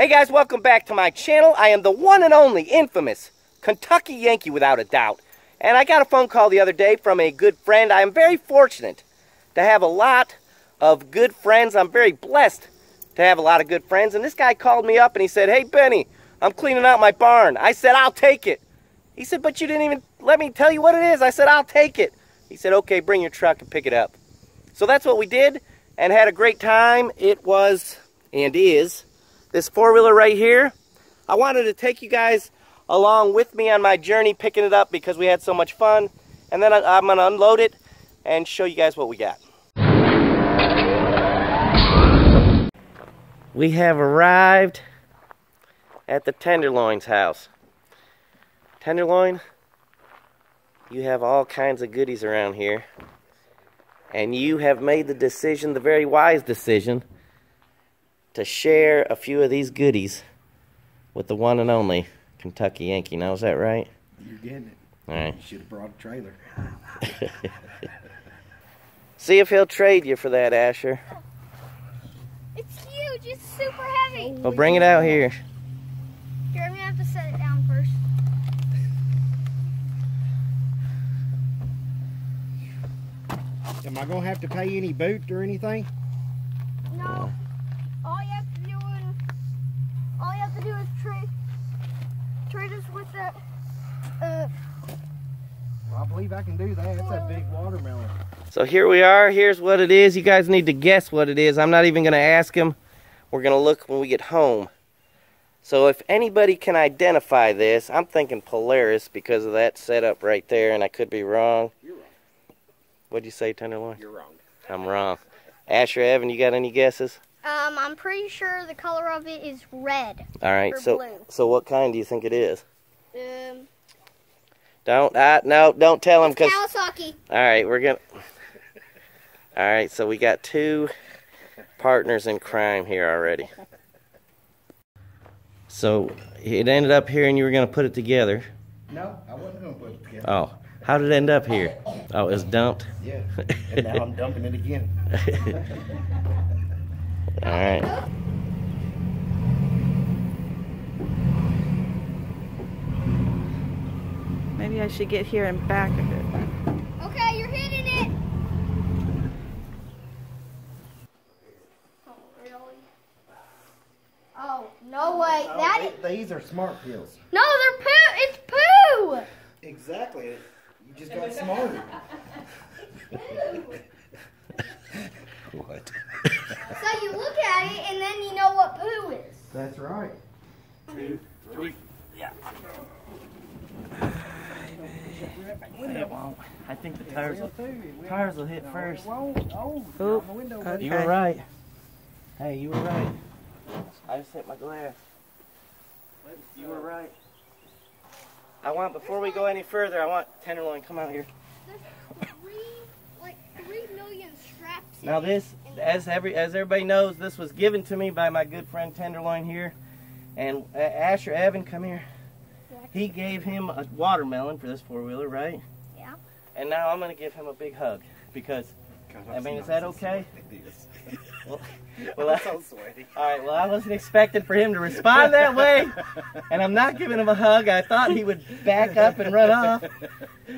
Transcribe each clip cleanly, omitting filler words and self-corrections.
Hey guys, welcome back to my channel. I am the one and only infamous Kentucky Yankee without a doubt. And I got a phone call the other day from a good friend. I am very fortunate to have a lot of good friends. I'm very blessed to have a lot of good friends. And this guy called me up and he said, "Hey Benny, I'm cleaning out my barn." I said, "I'll take it." He said, "But you didn't even let me tell you what it is." I said, "I'll take it." He said, "Okay, bring your truck and pick it up." So that's what we did and had a great time. It was, and is, this four-wheeler right here. I wanted to take you guys along with me on my journey picking it up because we had so much fun. And then I'm going to unload it and show you guys what we got. We have arrived at the Tenderloin's house. Tenderloin, you have all kinds of goodies around here. And you have made the decision, the very wise decision, to share a few of these goodies with the one and only Kentucky Yankee. Now, is that right? You're getting it. All right. You should have brought a trailer. See if he'll trade you for that, Asher. It's huge. It's super heavy. Well, bring it out here. Here, I'm going to have to set it down first. Am I going to have to pay any boot or anything? No. All you have to do is trade us with that. Well, I believe I can do that. It's a big watermelon. So here we are. Here's what it is. You guys need to guess what it is. I'm not even going to ask him. We're going to look when we get home. So if anybody can identify this, I'm thinking Polaris because of that setup right there, and I could be wrong. You're wrong. What'd you say, Tenderloin? You're wrong. I'm wrong. Asher, Evan, you got any guesses? I'm pretty sure the color of it is red. All right. Or So blue. what kind do you think it is? Don't tell him because. Kawasaki. All right, we're gonna. All right, so we got two partners in crime here already. So it ended up here, and you were gonna put it together. No, I wasn't going to put it together. Oh, how did it end up here? Oh, it was dumped. Yeah, and now I'm dumping it again. All right. Maybe I should get here and back of it. Okay, you're hitting it. Oh, really? Oh, no way. These are smart pills. No, they're poo. It's poo. Exactly. You just got smarter. What? So you look at it and then you know what poo is. That's right. 2, 3. Yeah. It won't. I think the tires will hit first. Oh, You were right. Hey, you were right. I just hit my glass. You were right. Before we go any further, I want Tenderloin, come out here. There's 3 million straps. Now this, as everybody knows, this was given to me by my good friend Tenderloin here. And Asher, Evan, come here. He gave him a watermelon for this four-wheeler, right? Yeah. And now I'm going to give him a big hug because, I mean, is that okay? Well, I'm so sweaty. All right, well, I wasn't expecting for him to respond that way, and I'm not giving him a hug. I thought he would back up and run off,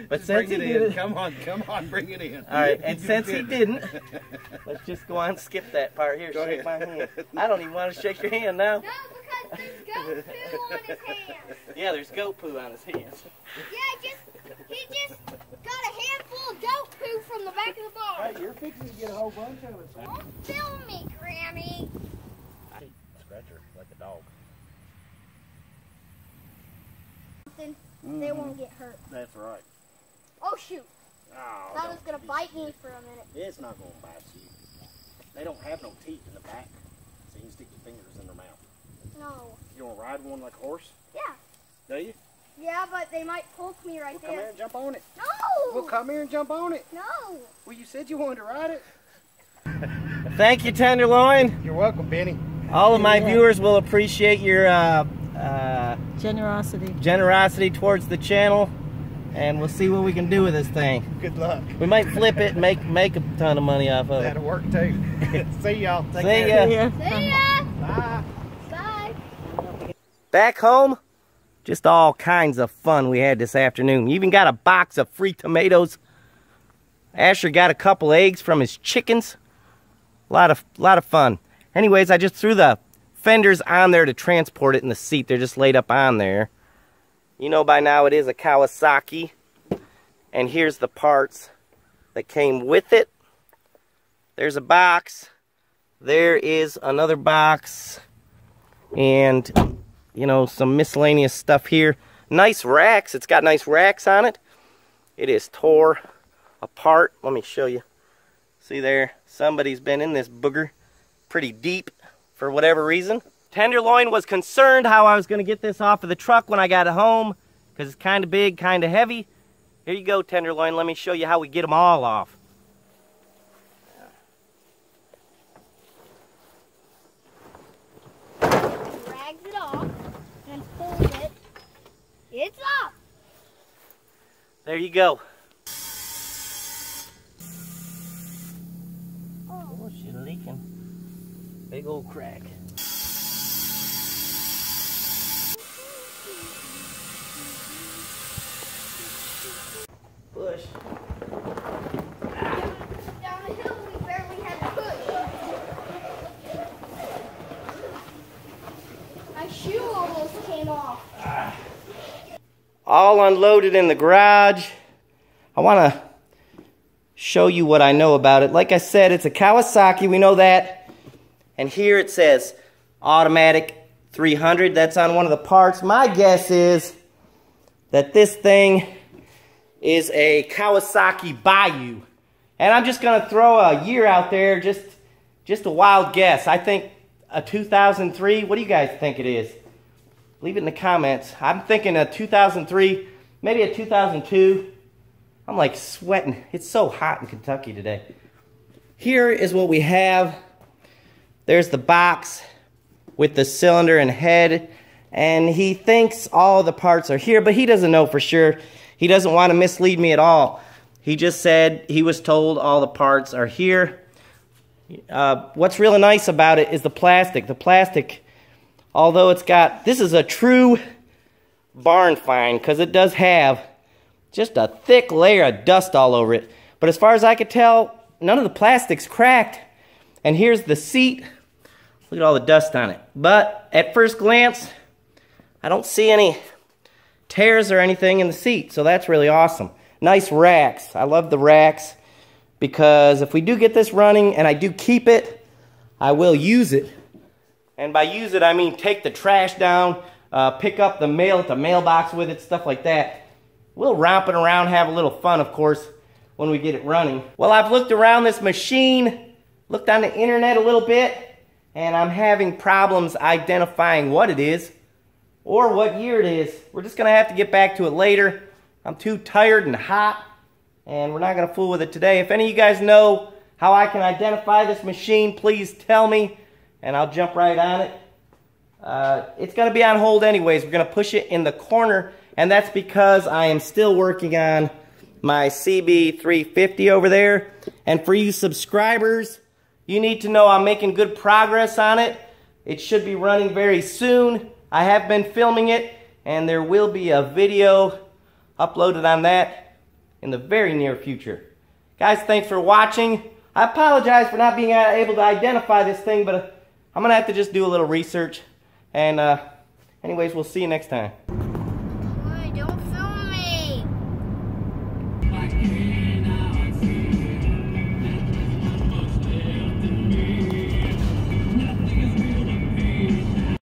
but since he didn't, come on, bring it in. all right, and since he didn't, let's just go on and skip that part here. Go Shake ahead. my hand. I don't even want to shake your hand now. No, because there's goat poo on his hands. Yeah, there's goat poo on his hands. Yeah, he just got a handful of goat poo from the back of the barn. Hey, you're fixing to get a whole bunch of it. Don't film me, Grammy. Scratcher like a dog. Then they won't get hurt. That's right. Oh shoot! Oh, That was gonna bite me for a minute. It's not going to bite you. They don't have no teeth in the back, so you can stick your fingers in their mouth. No. You want to ride one like a horse? Yeah. Do you? Yeah, but they might poke me right Come here there. and jump on it. No. Well, come here and jump on it. No. Well, you said you wanted to ride it. Thank you, Tenderloin. You're welcome, Benny. All of my viewers will appreciate your generosity towards the channel. and we'll see what we can do with this thing. Good luck. We might flip it and make a ton of money off of it. That'll work too. See y'all. See ya. See ya. Bye. Bye. Back home, just all kinds of fun we had this afternoon. Even got a box of free tomatoes. Asher got a couple eggs from his chickens. A lot of fun. Anyways, I just threw the fenders on there to transport it in the seat. They're just laid up on there. You know by now it is a Kawasaki. And here's the parts that came with it. There's a box. There is another box. And, you know, some miscellaneous stuff here. Nice racks. It's got nice racks on it. It is tore apart. Let me show you. See there? Somebody's been in this booger pretty deep for whatever reason. Tenderloin was concerned how I was going to get this off of the truck when I got it home, because it's kind of big, kind of heavy. Here you go, Tenderloin. Let me show you how we get them all off. Drags it off and pulls it. It's up. There you go. Oh, she's leaking. Big old crack. Push. down the hill we barely had to push. My shoe almost came off. All unloaded in the garage. I want to show you what I know about it. Like I said, it's a Kawasaki, we know that. And here it says automatic 300. That's on one of the parts. My guess is that this thing is a Kawasaki Bayou. And I'm just going to throw a year out there, just a wild guess. I think a 2003. What do you guys think it is? Leave it in the comments. I'm thinking a 2003, maybe a 2002. I'm like sweating. It's so hot in Kentucky today. Here is what we have. There's the box with the cylinder and head. And he thinks all the parts are here, but he doesn't know for sure. He doesn't want to mislead me at all. He just said he was told all the parts are here. What's really nice about it is the plastic. The plastic, although it's got, this is a true barn find because it does have just a thick layer of dust all over it. But as far as I could tell, none of the plastic's cracked. And here's the seat. Look at all the dust on it. But at first glance, I don't see any tears or anything in the seat, so that's really awesome. Nice racks. I love the racks because if we do get this running and I do keep it, I will use it. And by use it, I mean take the trash down, pick up the mail at the mailbox with it, stuff like that. We'll romp it around, have a little fun, of course, when we get it running. Well, I've looked around this machine, looked on the internet a little bit, and I'm having problems identifying what it is or what year it is. We're just going to have to get back to it later. I'm too tired and hot, and we're not going to fool with it today. If any of you guys know how I can identify this machine, please tell me, and I'll jump right on it. It's going to be on hold anyways. We're going to push it in the corner, and that's because I am still working on my CB350 over there. And for you subscribers, you need to know I'm making good progress on it. It should be running very soon. I have been filming it, and there will be a video uploaded on that in the very near future. Guys, thanks for watching. I apologize for not being able to identify this thing, but I'm going to have to just do a little research. And anyways, we'll see you next time.